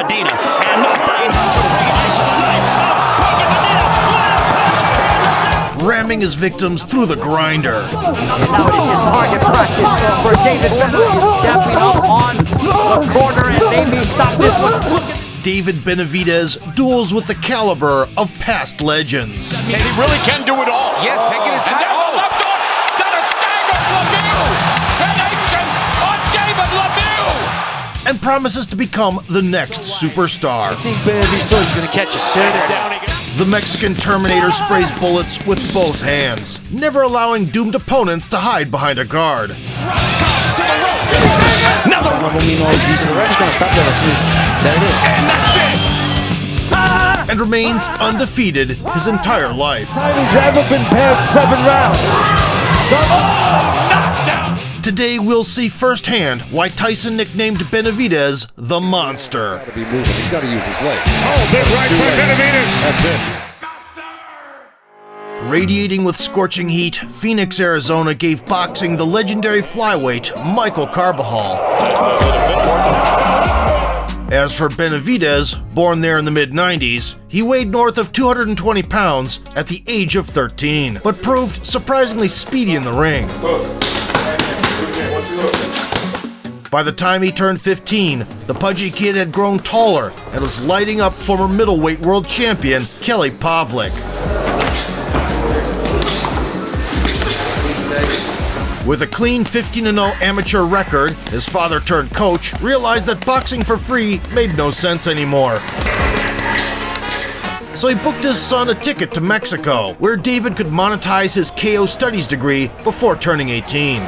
Medina. And line to re-isolate. Ramming his victims through the grinder. And now it is just target practice for David Benavidez, stepping up on the corner and maybe stop this one. David Benavidez duels with the caliber of past legends. And he really can do it all. Yeah, taking his time. And down the left arm, got a stagger Lemieux. Connections on David Lemieux. And promises to become the next superstar. I think Benavidez is going to catch it. There it is. The Mexican Terminator sprays bullets with both hands, never allowing doomed opponents to hide behind a guard. Another one. There it is. And that's it. And remains undefeated his entire life. He's ever been past 7 rounds. Knocked down. Today we'll see firsthand why Tyson nicknamed Benavidez the Monster. He's got to be moving. He's got to use his legs. Oh, big right by Benavidez. That's it. Radiating with scorching heat, Phoenix, Arizona gave boxing the legendary flyweight Michael Carbajal. As for Benavidez, born there in the mid-90s, he weighed north of 220 pounds at the age of 13, but proved surprisingly speedy in the ring. By the time he turned 15, the pudgy kid had grown taller and was lighting up former middleweight world champion Kelly Pavlik. With a clean 15-0 amateur record, his father-turned-coach realized that boxing for free made no sense anymore. So he booked his son a ticket to Mexico, where David could monetize his KO studies degree before turning 18.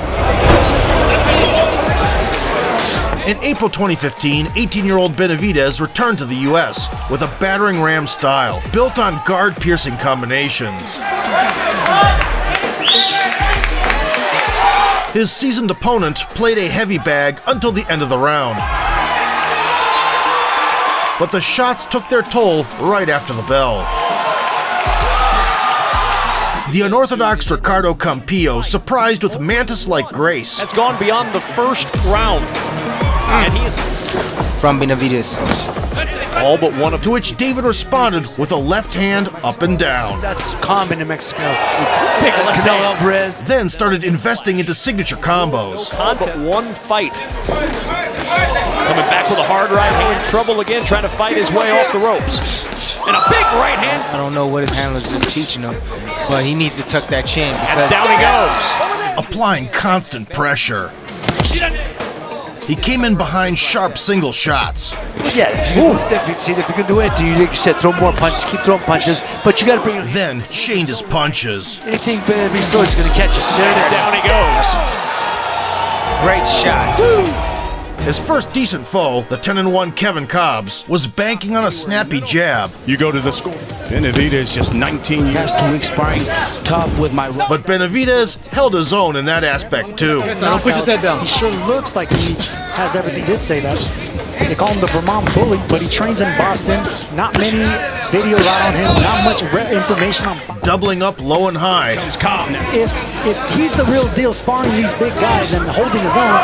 In April 2015, 18-year-old Benavidez returned to the US with a battering ram style, built on guard-piercing combinations. His seasoned opponent played a heavy bag until the end of the round. But the shots took their toll right after the bell. The unorthodox Ricardo Campillo surprised with mantis-like grace. Has gone beyond the first round. And he is From Benavidez. all but one of To which David responded with a left hand up and down. That's common in Mexico. Big left Canelo hand. Alvarez. Then started investing into signature combos. But one fight. Coming back with a hard right hand. Trouble again, trying to fight his way off the ropes. And a big right hand. I don't know what his handlers are teaching him, but he needs to tuck that chin. And down he goes. Applying constant pressure. He came in behind sharp single shots. Yeah, if you can do it, you said throw more punches, keep throwing punches, but you got to bring it. Then chained his punches. Anything Benavidez throws is going to catch it. There it is. Down he goes. Great shot. His first decent foe, the 10-1 Kevin Cobbs, was banking on a snappy jab. You go to the score. Benavidez just 19 years. Past 2 weeks sparring tough with my. But Benavidez held his own in that aspect too. Don't push his head down. He sure looks like he has everything. He did say that. They call him the Vermont Bully, but he trains in Boston. Not many videos out on him. Not much information on him. Doubling up low and high. It's calm now. If he's the real deal, sparring these big guys and holding his own.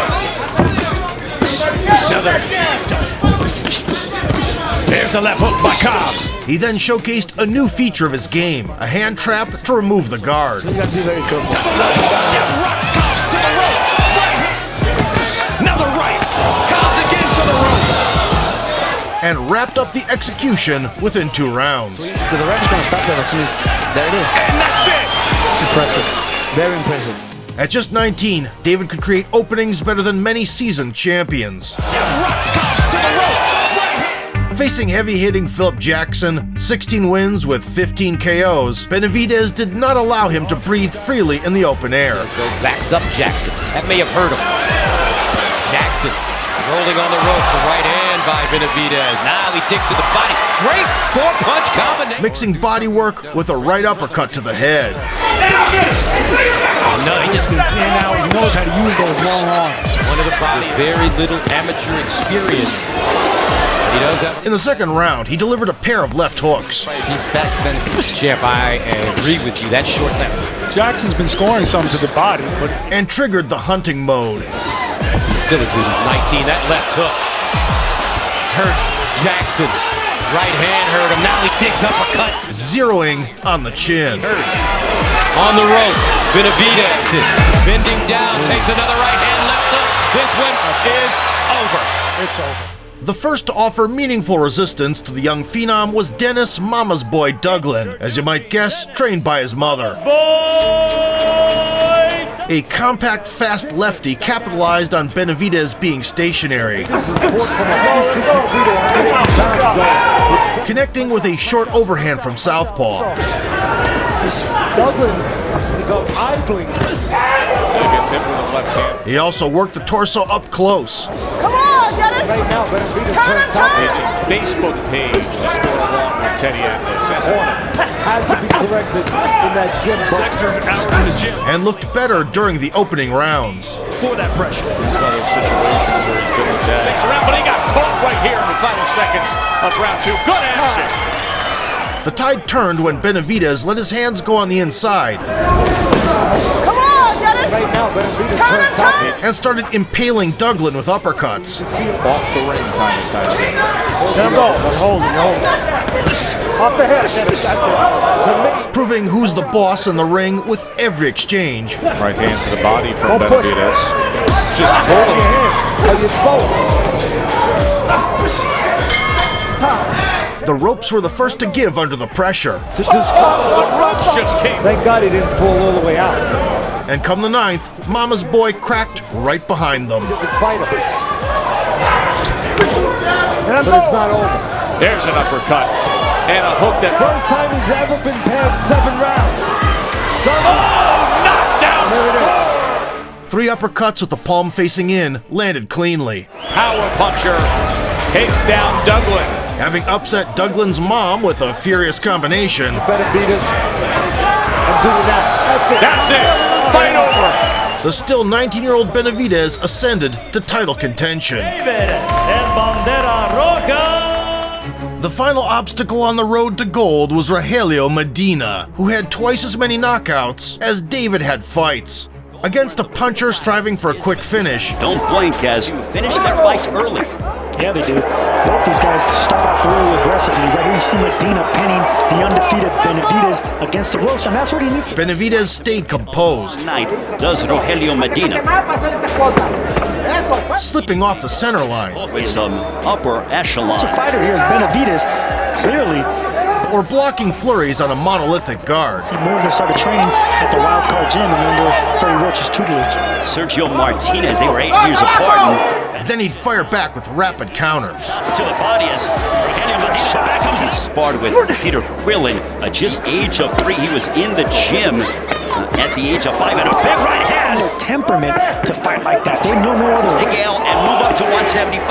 There's a left hook by Cobbs. He then showcased a new feature of his game, a hand trap to remove the guard. You got to be very careful. Rocks Cobbs to the ropes. Right. Another right. Cobbs again to the ropes. And wrapped up the execution within 2 rounds. The ref's going to stop that as soon as. There it is. And that's it. Impressive. Very impressive. At just 19, David could create openings better than many seasoned champions. Rocks Cobbs to the ropes. Right. Facing heavy-hitting Philip Jackson, 16 wins with 15 KOs, Benavidez did not allow him to breathe freely in the open air. Backs up Jackson. That may have hurt him. Jackson rolling on the ropes. A right hand by Benavidez. Now he digs to the body. Great 4-punch combination. Mixing body work with a right uppercut to the head. No, he just And now he knows how to use those long arms. one of the body. Very little amateur experience. He does have. In the second round, he delivered a pair of left hooks. If he backs Benavidez, Champ, I agree with you. That short left. Jackson's been scoring some to the body, but And triggered the hunting mode. He's still a good. He's 19. That left hook hurt Jackson. Right hand hurt him. Now he digs uppercut. Zeroing on the chin. On the ropes. Benavidez bending down. Takes another right hand left hook. This one is over. It's over. The first to offer meaningful resistance to the young phenom was Dennis Mama's Boy Douglin, as you might guess, trained by his mother. A compact, fast lefty capitalized on Benavidez being stationary, connecting with a short overhand from southpaw. He also worked the torso up close. Right now, Benavidez turns out his Facebook page to score along with Teddy Atlas. And Horner had to be corrected in that gym. Extra hour in the gym. And looked better during the opening rounds. For that pressure. These are those situations where he's been with that. Sticks around, but he got caught right here in the final seconds of round 2. Good action. The tide turned when Benavidez let his hands go on the inside. Right now, Benavidez turns out And started impaling Douglin with uppercuts. off the ring time to Tyson. Let him go. Hold him. Off the head. That's it. Proving who's the boss in the ring with every exchange. Right hand to the body from Benavidez. Just pulling The ropes were the first to give under the pressure. Thank God he didn't pull all the way out. And come the 9th, Mama's Boy cracked right behind them. But it's not over. There's an uppercut. And a hook that... First time he's ever been past 7 rounds. Knockdown. 3 uppercuts with the palm facing in landed cleanly. Power puncher takes down Douglin. Having upset Douglin's mom with a furious combination. Benavidez. I'm doing that. That's it. Fight over. The still 19-year-old Benavidez ascended to title contention. The final obstacle on the road to gold was Rogelio Medina, who had twice as many knockouts as David had fights. Against a puncher striving for a quick finish. Don't blink as you finish their fights early. Yeah, they do. Both these guys start off really aggressively. Right here you see Medina pinning the undefeated Benavidez against the ropes, and that's what he needs to do. Benavidez stayed composed. Tonight does Rogelio Medina. Slipping off the center line. With some upper echelon. The fighter here is Benavidez, clearly. Or blocking flurries on a monolithic guard. He moved and started training at the Wild Card Gym and under Ferry Roach's tutelage. Sergio Martinez, they were 8 years apart. Then he'd fire back with rapid counters. To the body as Rogelio Medina comes and sparred with Peter Quillen, just age of 3. He was in the gym at the age of 5 and a big right hand. No temperament to fight like that. They know no other way. Miguel and move up to 175.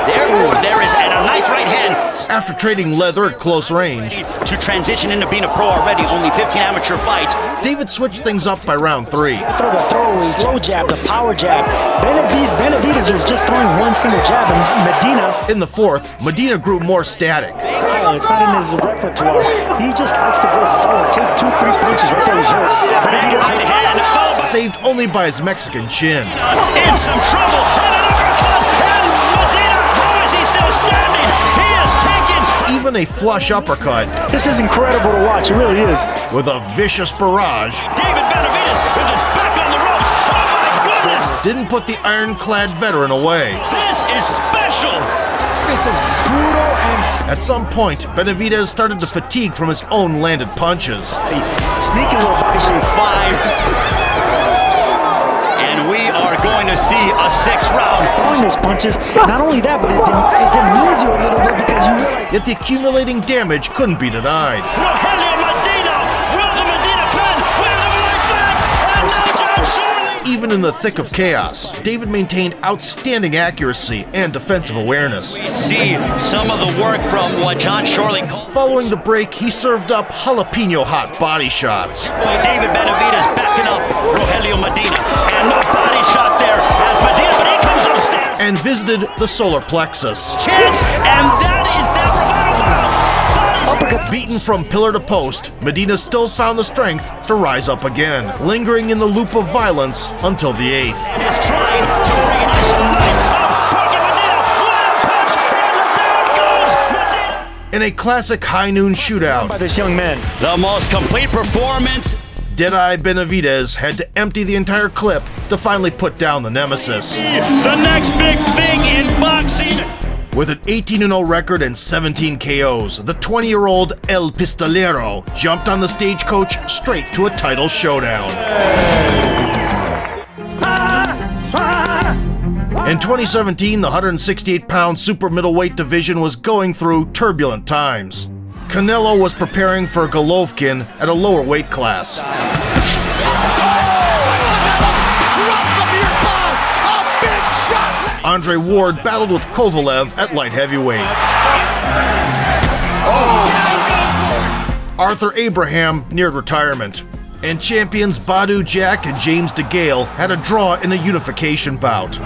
Therefore, there is and a nice right hand. After trading leather at close range, to transition into being a pro already, only 15 amateur fights. David switched things up by round 3. Throw the throwaway, slow jab, the power jab. Benavidez was just throwing one single jab, and Medina. In the 4th, Medina grew more static. It's not in his repertoire. He just likes to go forward, take 2-3 punches right there. He's hurt. Right hand, Saved only by his Mexican chin. in some trouble. And an uppercut. And Medina, how is he still standing? He is taken. Even a flush uppercut This is incredible to watch. It really is. with a vicious barrage David Benavidez with his back on the ropes. Oh my goodness. didn't put the ironclad veteran away. This is special. This is brutal and At some point, Benavidez started to fatigue from his own landed punches. sneaky little body shape. 5. And we are going to see a 6th round. Throwing those punches. Not only that, but it demeans you a little bit because you realize Yet the accumulating damage couldn't be denied. Rogelio Medina. Will the Medina pen? Will the right back? And now John Shirley. Even in the thick of chaos, David maintained outstanding accuracy and defensive awareness. We see some of the work from what John Shorley called Following the break, he served up jalapeno hot body shots. David Benavidez backing up Rogelio Medina. And no body shot there as Medina, but he comes upstairs. And visited the solar plexus. Chance, and that is that revival. Beaten from pillar to post, Medina still found the strength to rise up again, lingering in the loop of violence until the 8th. Is trying to reunite some life. Medina, what a punch, and down goes In a classic high noon shootout by this young man. The most complete performance. Deadeye Benavidez had to empty the entire clip to finally put down the nemesis. The next big thing in boxing. With an 18-0 record and 17 KOs, the 20-year-old El Pistolero jumped on the stagecoach straight to a title showdown. In 2017, the 168-pound super middleweight division was going through turbulent times. Canelo was preparing for Golovkin at a lower weight class. Andre Ward battled with Kovalev at light heavyweight. Arthur Abraham neared retirement. And champions Badu Jack and James DeGale had a draw in a unification bout.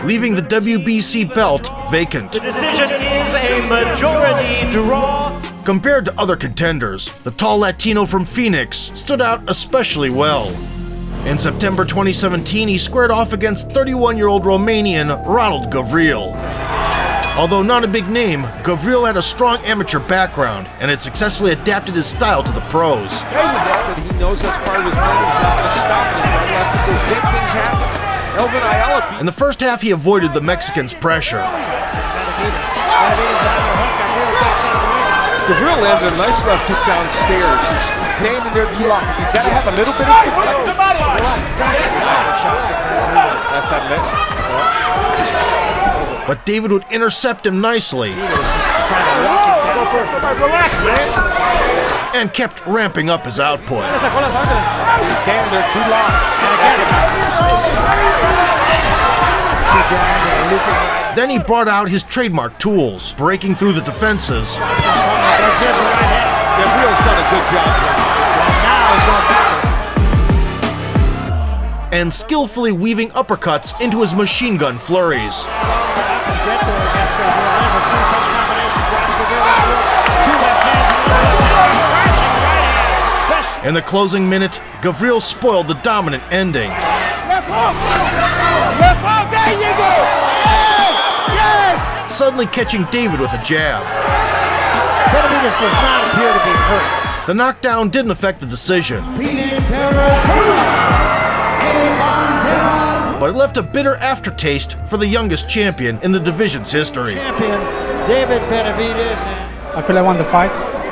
Leaving the WBC belt vacant. The decision is a majority draw. Compared to other contenders, the tall Latino from Phoenix stood out especially well. In September 2017, he squared off against 31-year-old Romanian Ronald Gavril. Although not a big name, Gavril had a strong amateur background and had successfully adapted his style to the pros. He knows that's part of his plan. He's not going to stop him. After those big things happen, Elvin Ayala. In the first half, he avoided the Mexican's pressure. Gavril landed a nice left hook downstairs. He's standing there too long. He's got to have a little bit of support. That's that miss. But David would intercept him nicely and kept ramping up his output. He's standing there too long. Then he brought out his trademark tools, breaking through the defenses Gavril's done a good job. and skillfully weaving uppercuts into his machine gun flurries. In the closing minute, Gavril spoiled the dominant ending. Suddenly catching David with a jab. Benavidez does not appear to be hurt. The knockdown didn't affect the decision, but it left a bitter aftertaste for the youngest champion in the division's history. Champion David Benavidez. I feel I won the fight.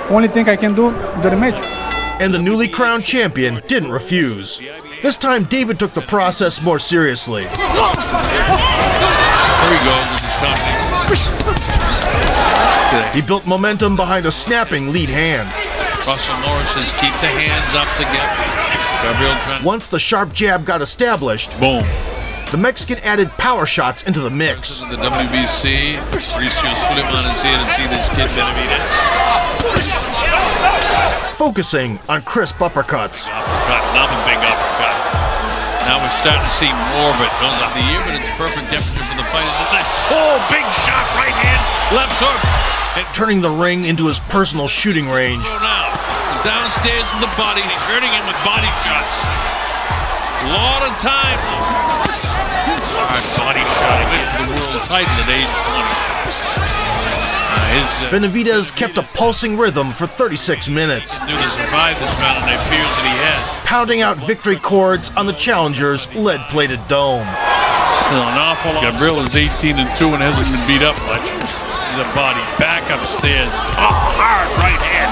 Only thing I can do, do the match. And the newly crowned champion didn't refuse. This time, David took the process more seriously. There he goes. He built momentum behind a snapping lead hand. Russell Morris says keep the hands up together. Once the sharp jab got established, boom. The Mexican added power shots into the mix. The WBC, Mauricio Suleiman is here to see this kid Benavidez. Focusing on crisp uppercuts. Uppercut, another big uppercut. Now we're starting to see more of it. Goes up the ear, but it's perfect temperature for the fighters. It's a big shot, right hand, left hook. Turning the ring into his personal shooting range. Now, he's downstairs in the body, and he's hurting him with body shots. A lot of time. Hard body shot against the world title at age 20. Benavidez kept a pulsing rhythm for 36 minutes. To survive this round, and it appears that he has. Pounding out victory chords on the challenger's lead-plated dome. An awful lot. Gavril is 18-2 and hasn't been beat up much. The body back upstairs. Hard right hand.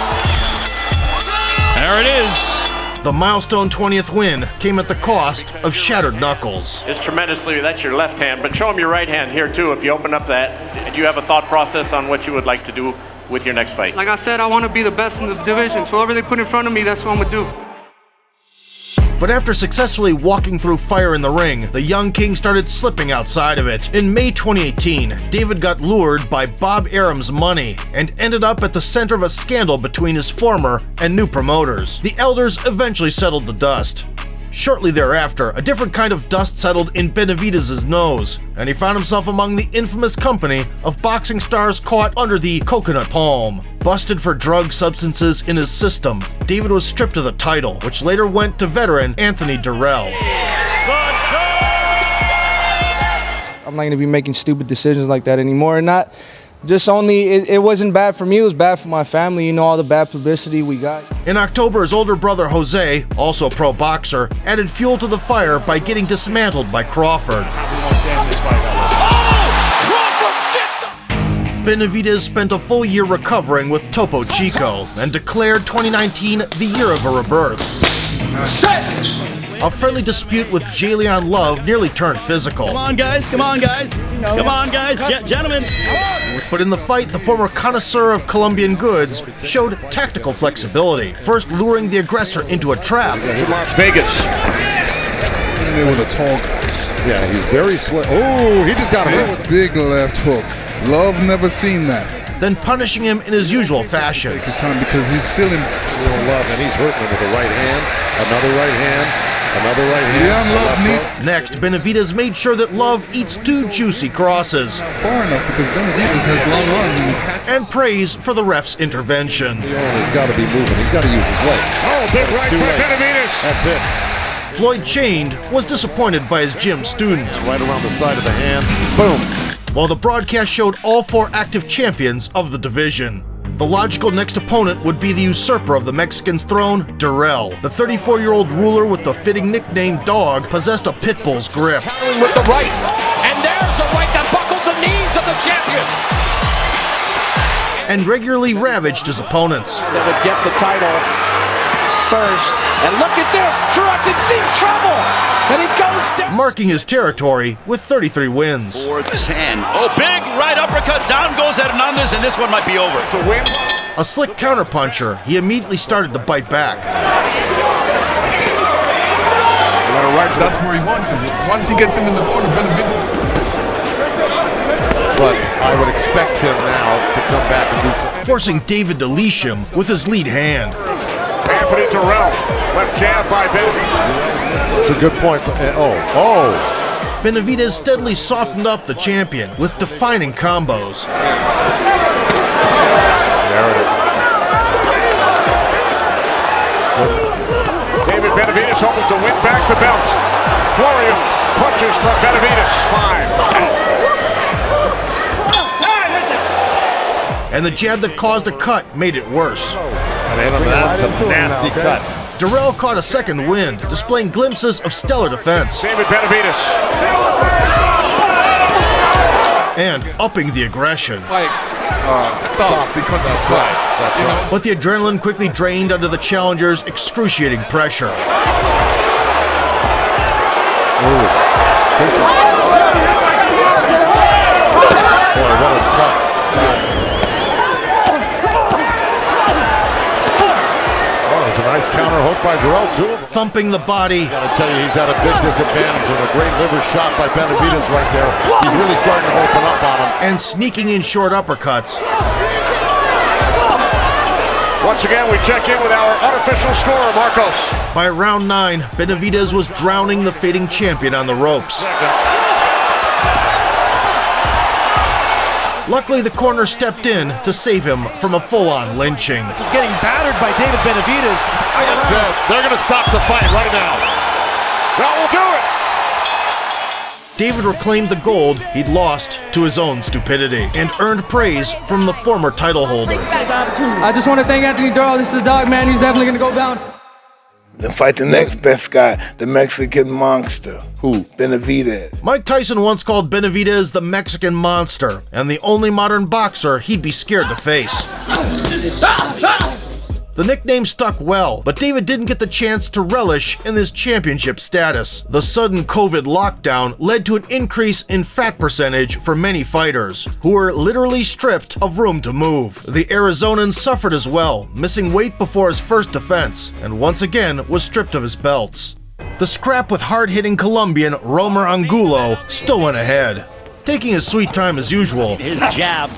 There it is. The milestone 20th win came at the cost of shattered knuckles. It's tremendously, that's your left hand, but show him your right hand here too if you open up that. And you have a thought process on what you would like to do with your next fight? Like I said, I want to be the best in the division, so whatever they put in front of me, that's what I'm going to do. But after successfully walking through fire in the ring, the young king started slipping outside of it. In May 2018, David got lured by Bob Arum's money and ended up at the center of a scandal between his former and new promoters. The elders eventually settled the dust. Shortly thereafter, a different kind of dust settled in Benavidez's nose, and he found himself among the infamous company of boxing stars caught under the coconut palm. Busted for drug substances in his system, David was stripped of the title, which later went to veteran Anthony Durrell. I'm not going to be making stupid decisions like that anymore. And not just only, it wasn't bad for me, it was bad for my family. You know, all the bad publicity we got. In October, his older brother Jose, also a pro boxer, added fuel to the fire by getting dismantled by Crawford. Benavidez spent a full year recovering with Topo Chico and declared 2019 the year of a rebirth. A friendly dispute with Jalen Love nearly turned physical. Come on, guys. Come on, guys. Come on, guys. Gentlemen. But in the fight, the former connoisseur of Colombian goods showed tactical flexibility, first luring the aggressor into a trap. Las Vegas. With a tall guy. Yeah, he's very slick. Oh, he just got hit with a big left hook. Love never seen that. Then punishing him in his usual fashion. Take his time because he's still in. Love, and he's hurting him with the right hand. Another right hand. Another right hand. Yeah, Love needs. Next, Benavidez made sure that Love eats 2 juicy crosses. Far enough because Benavidez has long runs. And praise for the ref's intervention. He's got to be moving. He's got to use his leg. Oh, big right by Benavidez. That's it. Floyd Chained was disappointed by his gym student. Right around the side of the hand. Boom. While the broadcast showed all 4 active champions of the division. The logical next opponent would be the usurper of the Mexican's throne, Durrell. The 34-year-old ruler with the fitting nickname Dog possessed a pit bull's grip. Countering with the right, and there's a right that buckled the knees of the champion. And regularly ravaged his opponents. That would get the title first. And look at this, Truex in deep trouble. And he goes down. Marking his territory with 33 wins. 4-10. Oh, big right uppercut. Down goes Hernandez, and this one might be over. To win. A slick counterpuncher, he immediately started to bite back. That's where he wants him. Once he gets him in the corner, Benavidez. But I would expect him now to come back and do something. Forcing David to leash him with his lead hand. Anthony Durrell, left jab by Benavidez. It's a good point. Oh. Benavidez steadily softened up the champion with defining combos. There it is. David Benavidez hoping to win back the belt. Flurry of punches from Benavidez. 5. And the jab that caused a cut made it worse. That's a nasty cut. Durrell caught a second wind, displaying glimpses of stellar defense. David Benavidez. And upping the aggression. Stop because that's right. That's right. But the adrenaline quickly drained under the challenger's excruciating pressure. Boy, what a tough. A nice counter hook by Durrell, too. Thumping the body. Gotta tell you, he's at a big disadvantage and a great liver shot by Benavidez right there. He's really starting to open up on him. And sneaking in short uppercuts. Once again, we check in with our unofficial scorer, Marcos. By round 9, Benavidez was drowning the fading champion on the ropes. Luckily, the corner stepped in to save him from a full-on lynching. Just getting battered by David Benavidez. That's it. They're going to stop the fight right now. That will do it. David reclaimed the gold he'd lost to his own stupidity and earned praise from the former title holder. I just want to thank Anthony Durrell. This is Dog, man. He's definitely going to go down. Then fight the next best guy, the Mexican Monster. Who? Benavidez. Mike Tyson once called Benavidez the Mexican Monster, and the only modern boxer he'd be scared to face. The nickname stuck well, but David didn't get the chance to relish in his championship status. The sudden COVID lockdown led to an increase in fat percentage for many fighters, who were literally stripped of room to move. The Arizonan suffered as well, missing weight before his first defense, and once again was stripped of his belts. The scrap with hard-hitting Colombian Romer Angulo still went ahead, taking his sweet time as usual. His jab.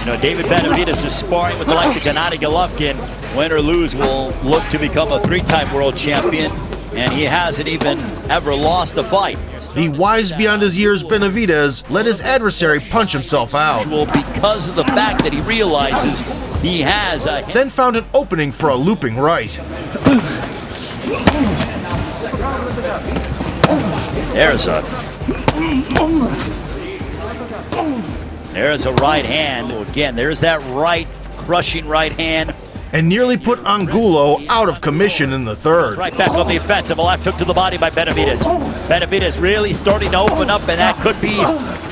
You know, David Benavidez is sparring with the likes of Gennady Golovkin. Win or lose, will look to become a 3-time world champion, and he hasn't even ever lost a fight. The wise beyond his years Benavidez let his adversary punch himself out. Because of the fact that he realizes he has a... Then found an opening for a looping right. There's a There's a right hand. Again, there's that right, crushing right hand. And nearly put Angulo out of commission in the third. Right back on the offensive. A left hook to the body by Benavidez. Benavidez really starting to open up, and that could be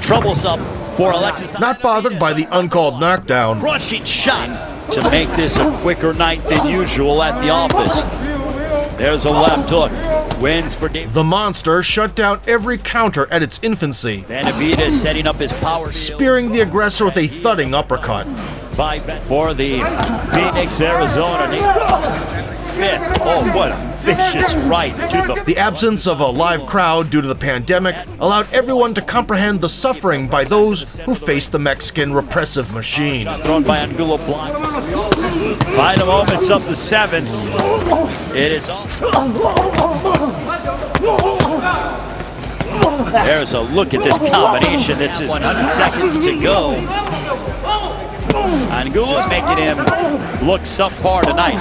troublesome for Alexis. Not bothered by the uncalled knockdown. Crushing shots to make this a quicker night than usual at the office. There's a left hook. Wins for David. The Monster shut down every counter at its infancy. Benavidez setting up his power. Spearing the aggressor with a thudding uppercut. For the Phoenix, Arizona. Oh, what a vicious right to the absence of a live crowd due to the pandemic allowed everyone to comprehend the suffering by those who face the Mexican repressive machine. Thrown by Angulo blind. Final moments up to 7. It is off. There's a look at this combination. This is 100 seconds to go. Angulo's making him look subpar tonight.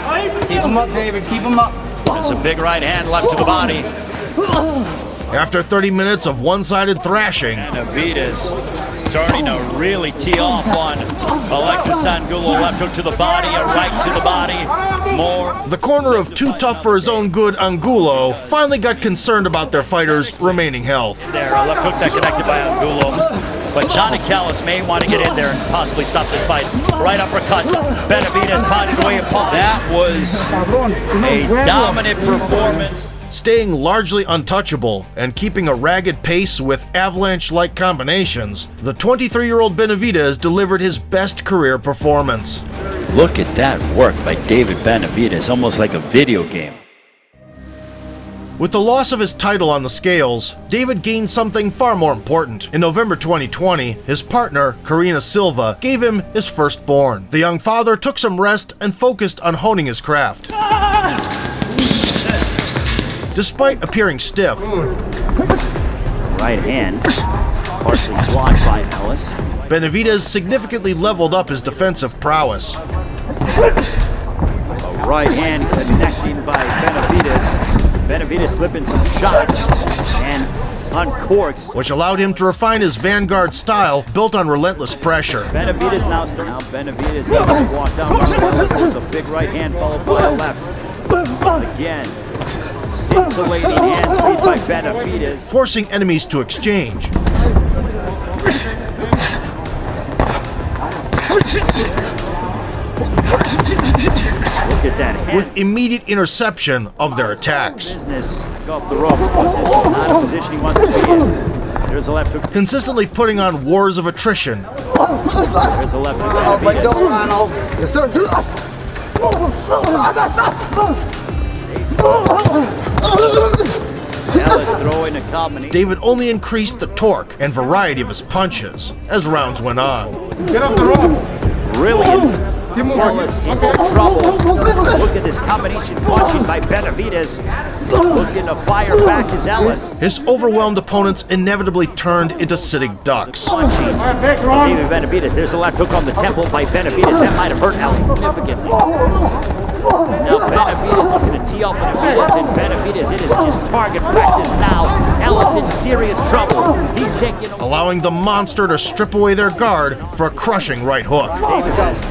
Keep him up, David. Keep him up. There's a big right hand left to the body. After 30 minutes of one-sided thrashing, Benavidez starting to really tee off on Alexis Angulo. Left hook to the body, a right to the body. More. The corner of too tough for his own good Angulo finally got concerned about their fighters' remaining health. There, a left hook that connected by Angulo. But Johnny Callis may want to get in there and possibly stop this fight. Right uppercut. Benavidez pounded away upon. That was a dominant performance. Staying largely untouchable and keeping a ragged pace with avalanche-like combinations, the 23-year-old Benavidez delivered his best career performance. Look at that work by David Benavidez, almost like a video game. With the loss of his title on the scales, David gained something far more important. In November 2020, his partner, Karina Silva, gave him his firstborn. The young father took some rest and focused on honing his craft. Despite appearing stiff, right hand, partially blocked by Ellis. Benavidez significantly leveled up his defensive prowess. Right hand connecting by Benavidez. Benavidez slipping some shots and uncorks, which allowed him to refine his vanguard style built on relentless pressure. Benavidez now Benavidez gets to walk down. There's a big right hand followed by a left. Again, scintillating hand speed by Benavidez, forcing enemies to exchange. Look at that hand. With immediate interception of their attacks. Business off the ropes, but this is not a position he wants to be in. There's a left hook. Consistently putting on wars of attrition. There's a left hook. Yes, sir. Ellis throwing a combination. David only increased the torque and variety of his punches as rounds went on. Get off the ropes. Brilliant. Ellis in some trouble. Look at this combination punching by Benavidez. Looking to fire back is Ellis. His overwhelmed opponents inevitably turned into sitting ducks. Punching David Benavidez. There's a left hook on the temple by Benavidez. That might have hurt Ellis significantly. Now Benavidez looking to tee off Benavidez, and Benavidez, it is just target practice now. Ellis in serious trouble. He's taking... allowing the Monster to strip away their guard for a crushing right hook. David does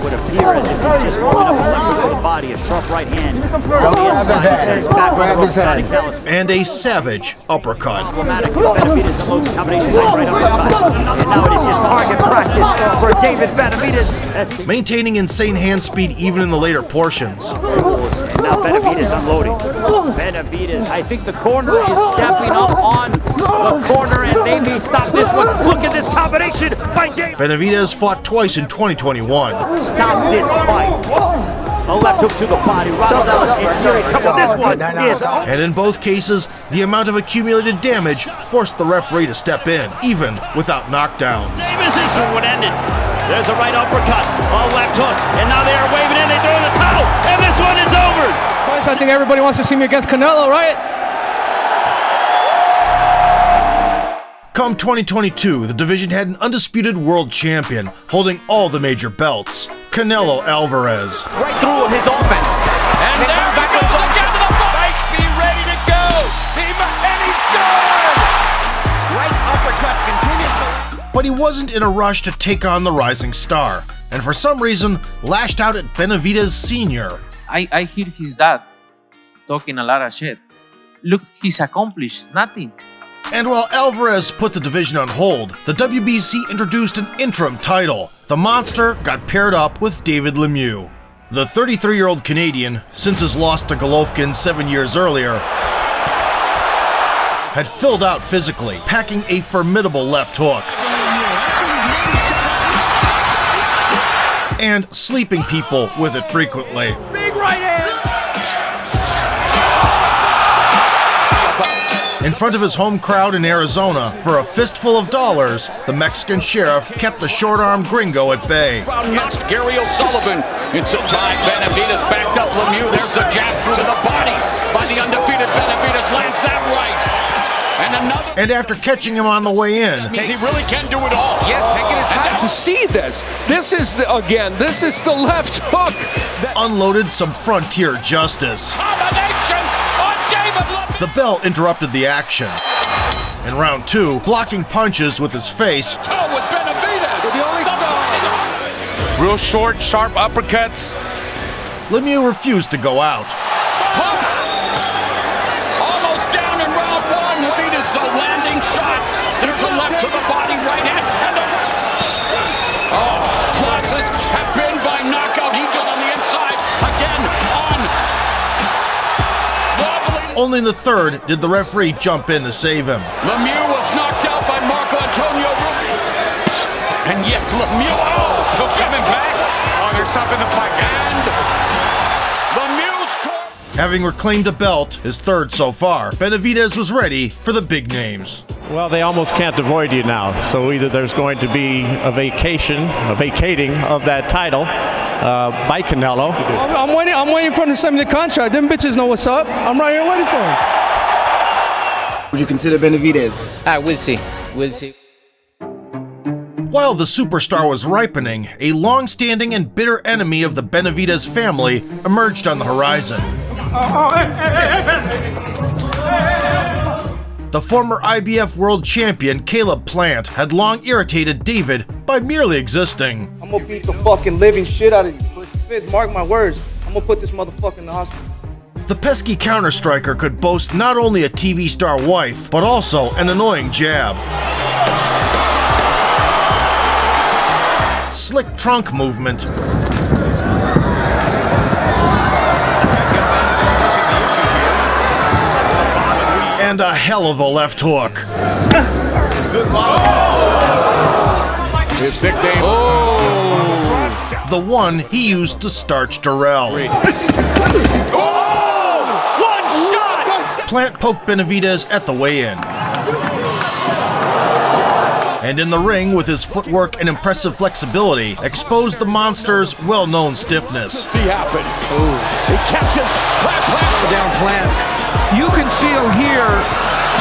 would appear as if he's just moving up a left hook to the body, a sharp right hand from the inside. He's got his back on the Johnny Callis. And a savage uppercut. Benavidez unloads a combination right uppercut. And now it is just target practice for David Benavidez. Maintaining insane hand speed even in the later portions. And now Benavidez unloading. Benavidez, I think the corner is stepping up on the corner, and they may stop this one. Look at this combination by David. Benavidez fought twice in 2021. Stop this fight. A left hook to the body. Ronald Ellis in serious trouble. This one is... And in both cases, the amount of accumulated damage forced the referee to step in, even without knockdowns. Davis is what ended. There's a right uppercut, a left hook, and now they are waving in, they throw in the towel, and this one is over. I think everybody wants to see me against Canelo, right? Come 2022, the division had an undisputed world champion, holding all the major belts, Canelo Alvarez. Right through his offense. And there he goes, look out to the fight, be ready to go. And he's gone. Right uppercut continues to... But he wasn't in a rush to take on the rising star, and for some reason lashed out at Benavidez Sr. I hear his dad talking a lot of shit. Look, he's accomplished nothing. And while Alvarez put the division on hold, the WBC introduced an interim title. The Monster got paired up with David Lemieux. The 33-year-old Canadian, since his loss to Golovkin 7 years earlier, had filled out physically, packing a formidable left hook. And sleeping people with it frequently. Big right hand! In front of his home crowd in Arizona, for a fistful of dollars, the Mexican sheriff kept the short-armed gringo at bay. Knocks Gary O'Sullivan. It's a tie. Benavidez backed up Lemieux. There's a jab through to the body by the undefeated Benavidez. Lands that right. And another. And after catching him on the way in, He really can do it all. Yeah, taking his time to see this. This is the left hook. unloaded some frontier justice. Combinations on David Lemieux. The bell interrupted the action. In round 2, blocking punches with his face, Toe with Benavidez. The only real short, sharp uppercuts. Lemieux refused to go out. Almost down in round 1. Benavidez landing shots. There's a left to the body, right hand, and a losses have been by knockout. He goes on the inside again on wobbling. Only in the third did the referee jump in to save him. Lemieux was knocked out by Marco Antonio Ruiz. And yet Lemieux, coming back. Oh, there's something to fight. And Lemieux's corner. Having reclaimed a belt, his third so far, Benavidez was ready for the big names. Well, they almost can't avoid you now. So either there's going to be a vacating of that title by Canelo. I'm waiting for him to send me the contract. Them bitches know what's up. I'm right here waiting for him. Would you consider Benavidez? We'll see. We'll see. While the superstar was ripening, a long-standing and bitter enemy of the Benavidez family emerged on the horizon. The former IBF world champion Caleb Plant had long irritated David by merely existing. I'm gonna beat the fucking living shit out of you. Push fifth, mark my words. I'm gonna put this motherfucker in the hospital. The pesky counter-striker could boast not only a TV star wife, but also an annoying jab. Slick trunk movement. And a hell of a left hook. His nickname. The one he used to starch Darrell. One shot! Plant poked Benavidez at the weigh-in. And in the ring, with his footwork and impressive flexibility, exposed the Monster's well-known stiffness. See happen. He catches Plant. Down Plant. You can feel here,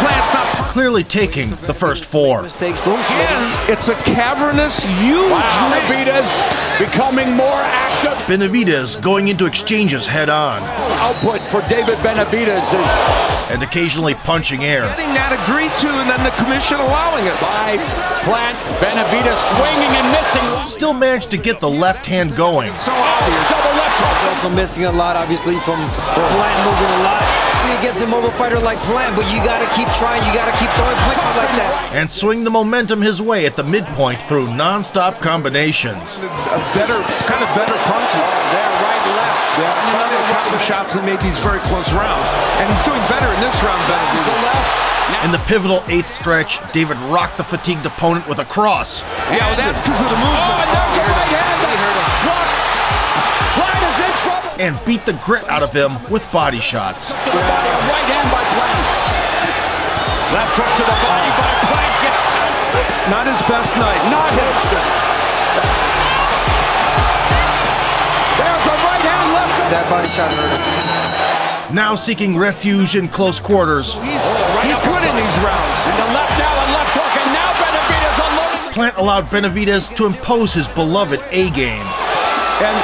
Plant's not Clearly taking the first 4. Mistakes, boom. again. It's a cavernous, huge Benavidez becoming more active. Benavidez going into exchanges head-on, Output for David Benavidez is and occasionally punching air. getting that agreed to, and then the commission allowing it. by Plant. Benavidez swinging and missing. Still managed to get the left hand going. So obvious. Double left hook. Also missing a lot, obviously, from Plant moving a lot. See, against a mobile fighter like Plant, but you gotta keep trying, you gotta keep throwing punches like that. And swing the momentum his way at the midpoint through non-stop combinations. Kind of better punches. There, right, left. Yeah, counter shots and made these very close rounds. And he's doing better in this round, Benavidez. In the pivotal 8th stretch, David rocked the fatigued opponent with a cross. Yeah, well, that's because of the movement. Oh, and there's a right hand. Plant is in trouble. And beat the grit out of him with body shots. To the body, a right hand by Plant. Left hook to the body by Plant. Gets tapped. Not his best night. Not his. There's a right hand left hook. That body shot hurt him. Now seeking refuge in close quarters, He's good in these rounds. And the left now, a left hook, and now Benavidez unloading. Plant allowed Benavidez to impose his beloved A-game. And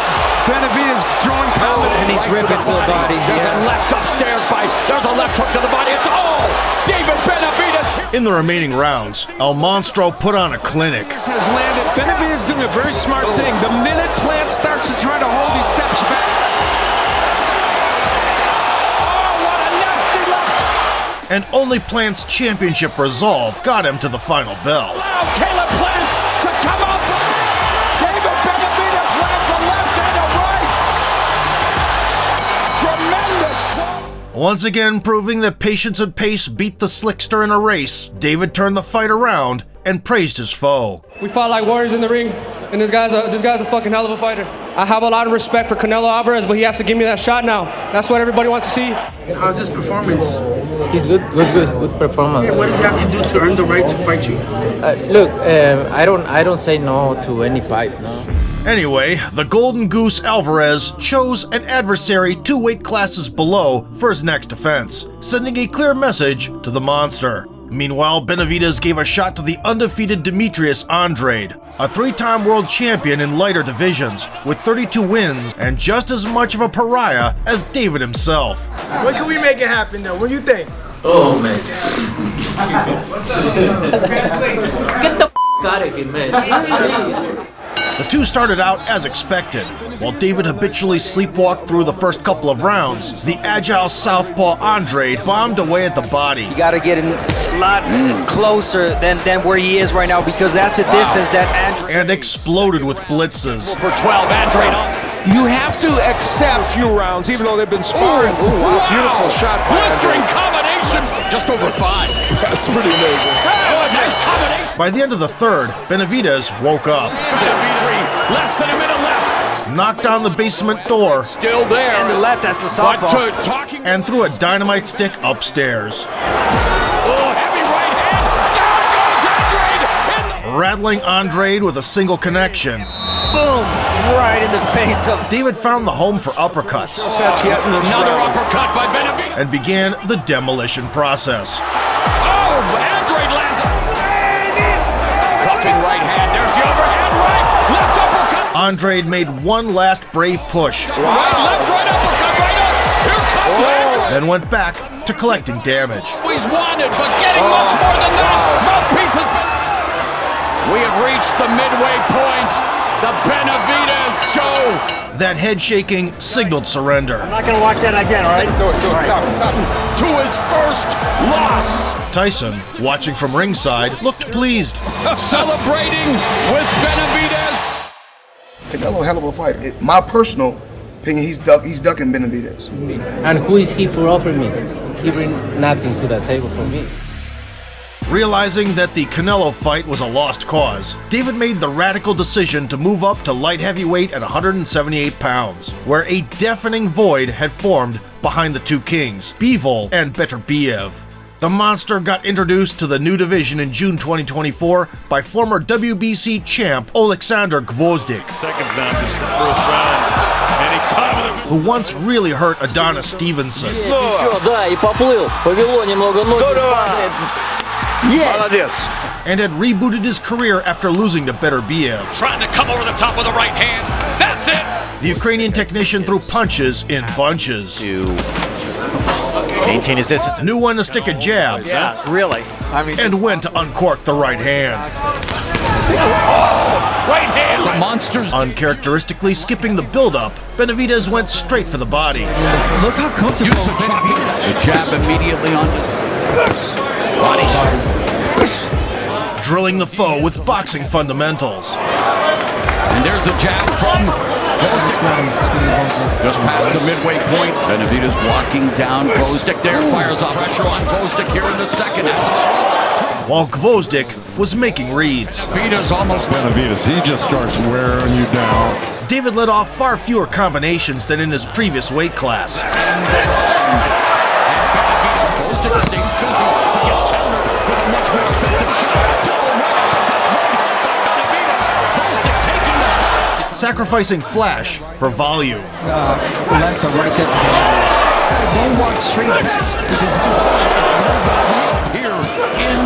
Benavidez throwing confidence. And he's ripping to the body. There's a left upstairs by, there's a left hook to the body. It's all David Benavidez here. In the remaining rounds, El Monstro put on a clinic. Has landed. Benavidez doing a very smart thing. The minute Plant starts to try to hold, he steps back. Oh, what a nasty left! And only Plant's championship resolve got him to the final bell. Allow Caleb Plant to come up. David Benavidez lands a left and a right. Tremendous. Once again proving that patience and pace beat the slickster in a race, David turned the fight around and praised his foe. We fought like warriors in the ring, and this guy's a fucking hell of a fighter. I have a lot of respect for Canelo Alvarez, but he has to give me that shot now. That's what everybody wants to see. How's his performance? He's good performance. Yeah, what does he have to do to earn the right to fight you? Look, I don't say no to any fight, no. Anyway, the Golden Goose Alvarez chose an adversary 2 weight classes below for his next defense, sending a clear message to the monster. Meanwhile, Benavidez gave a shot to the undefeated Demetrius Andrade, a 3-time world champion in lighter divisions, with 32 wins and just as much of a pariah as David himself. When can we make it happen though? What do you think? Oh man. Get the out of here, man. The two started out as expected. While David habitually sleepwalked through the first couple of rounds, the agile southpaw Andrade bombed away at the body. You gotta get a lot closer than where he is right now, because that's the distance that Andrade... And exploded with blitzes. For 12, Andrade on. You have to accept few rounds, even though they've been sparring. Wow. Beautiful shot by Blistering Andrade. combination. Just over 5. That's pretty amazing. Oh, a nice combination. By the end of the third, Benavidez woke up. Less than a minute left. Knocked on the basement door. Still there. And the left, that's the southpaw. And threw a dynamite stick upstairs. Oh, heavy right hand. Down goes Andrade. Rattling Andrade with a single connection. Boom! Right in the face of... David found the home for uppercuts. That's yet another uppercut by Benavidez. And began the demolition process. Oh, Andrade lands a cuffing right hand. There's the overhand right. Left uppercut. Andrade made one last brave push. Right, left, right uppercut, right up. Here comes Andrade. Then went back to collecting damage. Always wanted, but getting much more than that. Mouthpiece has been... We have reached the midway point. The Benavidez show. That head-shaking signaled surrender. I'm not going to watch that again, all right? To his first loss. Tyson, watching from ringside, looked pleased. Celebrating with Benavidez. Canelo, hell of a fight. My personal opinion, he's ducking Benavidez. And who is he for offering me? He brings nothing to the table for me. Realizing that the Canelo fight was a lost cause, David made the radical decision to move up to light heavyweight at 178 pounds, where a deafening void had formed behind the two kings, Bivol and Beterbiev. The monster got introduced to the new division in June 2024 by former WBC champ Alexander Gvozdyk, Seconds down, just the first round. And he caught him with a... who once really hurt Adonis Stevenson. Да, и поплыл. Повело немного ноги. Yes! And had rebooted his career after losing to Beterbiev. Trying to come over the top with the right hand. That's it! The Ukrainian technician threw punches in bunches. To maintain his distance. Knew when to stick a jab. Yeah, really. I mean, and when to uncork the right hand. Right hand! The monsters. Uncharacteristically skipping the build-up, Benavidez went straight for the body. Look how comfortable the jab immediately onto body shot. Drilling the foe with boxing fundamentals. And there's a jab from just past the midway point. Benavidez walking down Gvozdyk there, fires off pressure on Gvozdyk here in the second. While Gvozdyk was making reads. Benavidez, he just starts wearing you down. David let off far fewer combinations than in his previous weight class. Gvozdyk stays busy. He gets countered with a much more effective shot. Sacrificing flash for volume. Left or right there. Don't walk straight back. Here in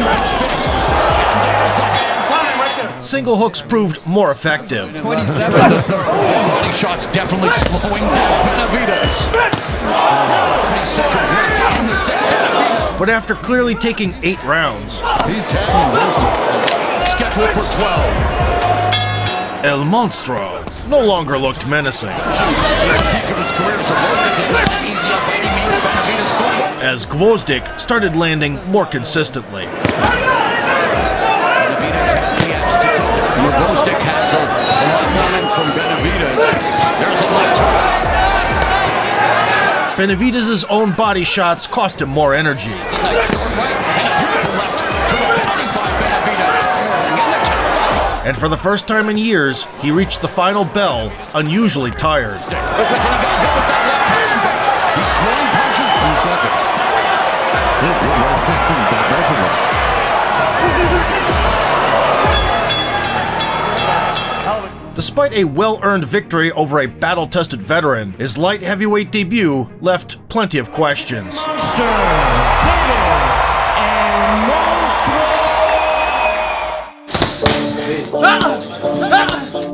single hooks proved more effective. 27. Body shots definitely slowing down Benavidez. 30 seconds left in the second. Benavidez. But after clearly taking 8 rounds, He's tagging scheduled for 12. El Monstro no longer looked menacing. As Gvozdyk started landing more consistently. Gvozdyk has a lot from Benavidez. There's a left hook. Benavidez' own body shots cost him more energy. And for the first time in years, he reached the final bell unusually tired. He's throwing punches 2 seconds. Despite a well-earned victory over a battle-tested veteran, his light heavyweight debut left plenty of questions.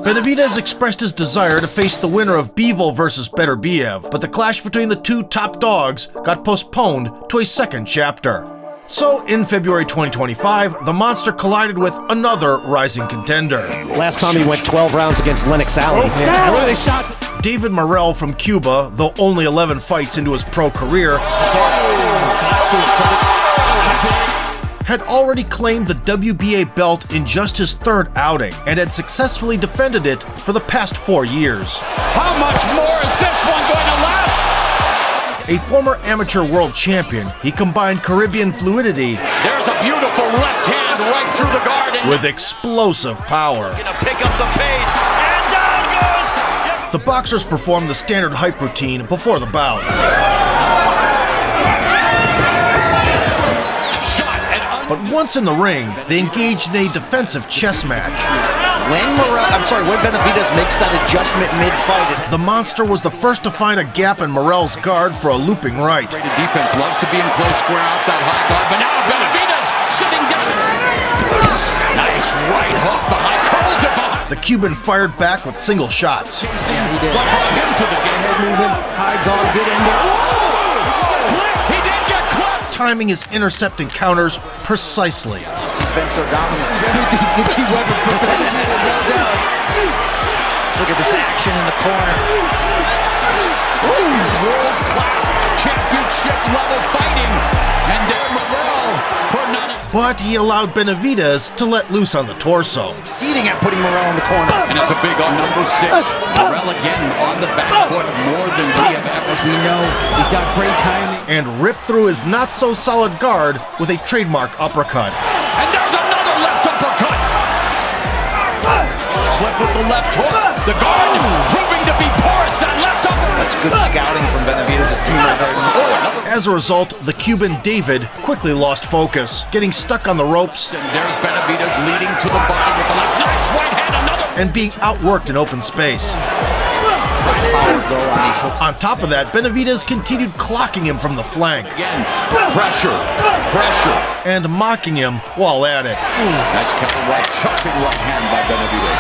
Benavidez expressed his desire to face the winner of Bivol vs. Beterbiev, but the clash between the two top dogs got postponed to a second chapter. So, in February 2025, the Monster collided with another rising contender. Last time he went 12 rounds against Lennox Alley. David Morrell from Cuba, though only 11 fights into his pro career, had already claimed the WBA belt in just his 3rd outing and had successfully defended it for the past 4 years. How much more is this one going to last? A former amateur world champion, he combined Caribbean fluidity There's a beautiful left hand right through the guard. with explosive power. Gonna pick up the pace, and down goes. The boxers performed the standard hype routine before the bout. But once in the ring, they engaged in a defensive chess match. When Benavidez makes that adjustment mid-fight, The Monster was the first to find a gap in Morrell's guard for a looping right. Defense loves to be in close, square out that high guard, but now Benavidez sitting down. Nice right hook behind, curls it behind. The Cuban fired back with single shots. What brought him to the game? High guard, get in there. He did get clipped. Timing his intercepting counters precisely. Spencer dominant. Everything's a key weapon for Look at this action in the corner. World-class championship level fighting. And there Morrell for none of... But he allowed Benavidez to let loose on the torso. Succeeding at putting Morrell in the corner. And it's a big on number 6. Morrell again on the back foot more than we have ever seen. We know he's got great timing. And ripped through his not-so-solid guard with a trademark uppercut. And there's another left uppercut. Clip with the left hook. The guard proving to be porous. That left uppercut. That's good scouting from Benavidez' team right there. As a result, the Cuban David quickly lost focus, getting stuck on the ropes. And there's Benavidez leading to the body with the left. Nice right hand. Another. And being outworked in open space. On top of that, Benavidez continued clocking him from the flank. Again, pressure. And mocking him while at it. Nice counter right, chopping right hand by Benavidez.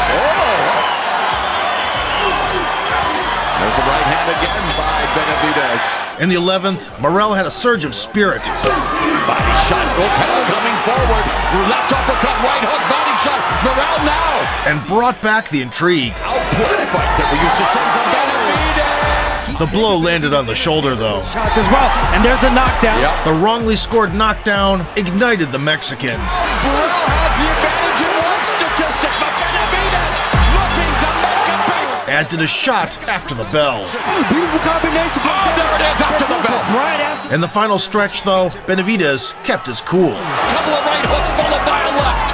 There's a right hand again by Benavidez. In the 11th, Morrell had a surge of spirit. Body shot, Gopal coming forward. Left uppercut, right hook, body shot. Morrell now. And brought back the intrigue. Output fight that we used to see from Benavidez. The blow landed on the shoulder, though. Shots as well, and there's a knockdown. Yep. The wrongly scored knockdown ignited the Mexican. Morrell has the advantage in one statistic, but Benavidez looking to make it big. As did a shot after the bell. Beautiful combination. Oh, there it is, after the bell. Right after. In the final stretch, though, Benavidez kept his cool. Couple of right hooks followed by a left.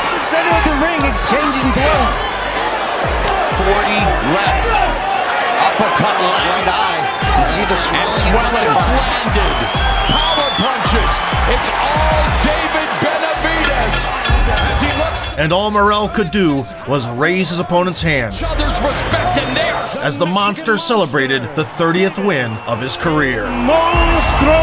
The center of the ring exchanging blows. 40 left. Uppercut land eye. And see the swelling landed. Power punches. It's all David Benavidez. As he looks. And all Morrell could do was raise his opponent's hand. Each other's respect and theirs. As the Monster celebrated the 30th win of his career. Monster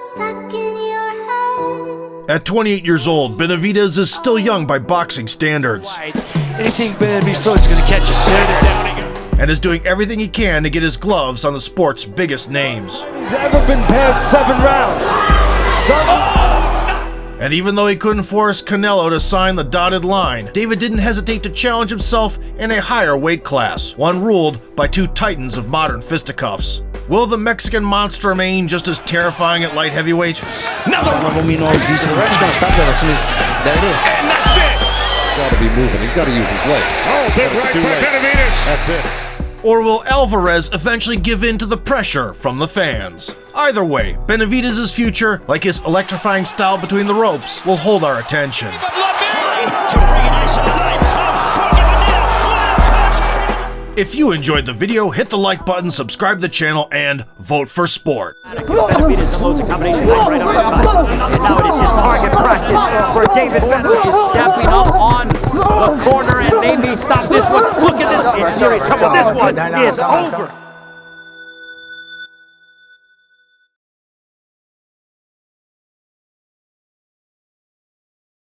stuck in your head. At 28 years old, Benavidez is still young by boxing standards. Anything Benavidez throws is going to catch him. And is doing everything he can to get his gloves on the sport's biggest names. He's ever been past 7 rounds. And even though he couldn't force Canelo to sign the dotted line, David didn't hesitate to challenge himself in a higher weight class, one ruled by 2 titans of modern fisticuffs. Will the Mexican monster remain just as terrifying at light heavyweight? Another one! He's gonna stop that as soon as there it is. And that's it! He's got to be moving. He's got to use his legs. Oh, big right by Benavidez. That's it. Or will Alvarez eventually give in to the pressure from the fans? Either way, Benavidez' future, like his electrifying style between the ropes, will hold our attention. If you enjoyed the video, hit the like button, subscribe to the channel, and vote for sport. Benavidez unloads a combination knife right uppercut. And now it is just target practice for David Benavidez stepping up on the corner and maybe stop this one. Look at this. In serious trouble. This one is over.